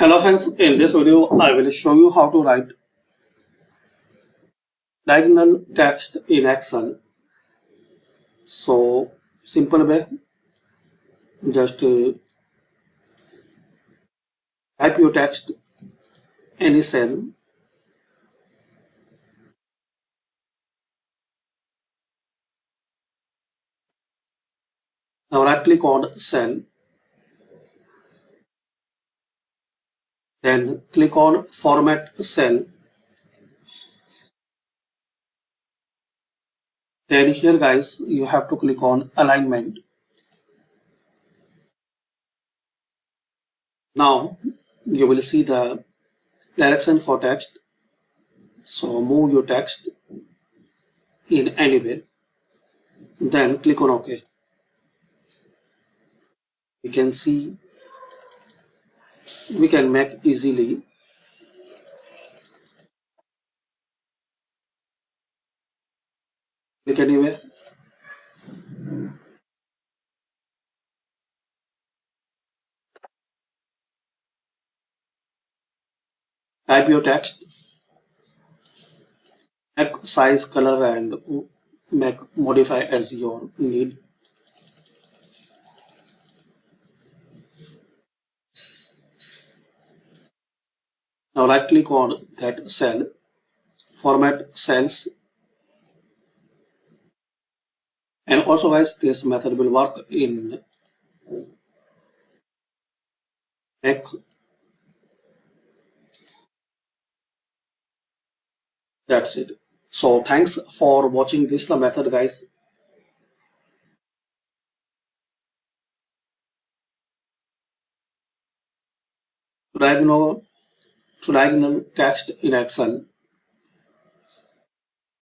Hello friends, in this video I will show you how to write diagonal text in Excel. So simple way, just type your text any cell. Now right click on cell, then click on format cell. Then here guys you have to click on alignment. Now you will see the direction for text. So move your text in any way. Then click on OK. You can see we can make easily. Click anywhere. Type your text, make size, color and make modify as your need. Now right click on that cell, format cells, and also guys this method will work in Mac. That's it. So thanks for watching this method guys. Diagonal to diagonal text in Excel.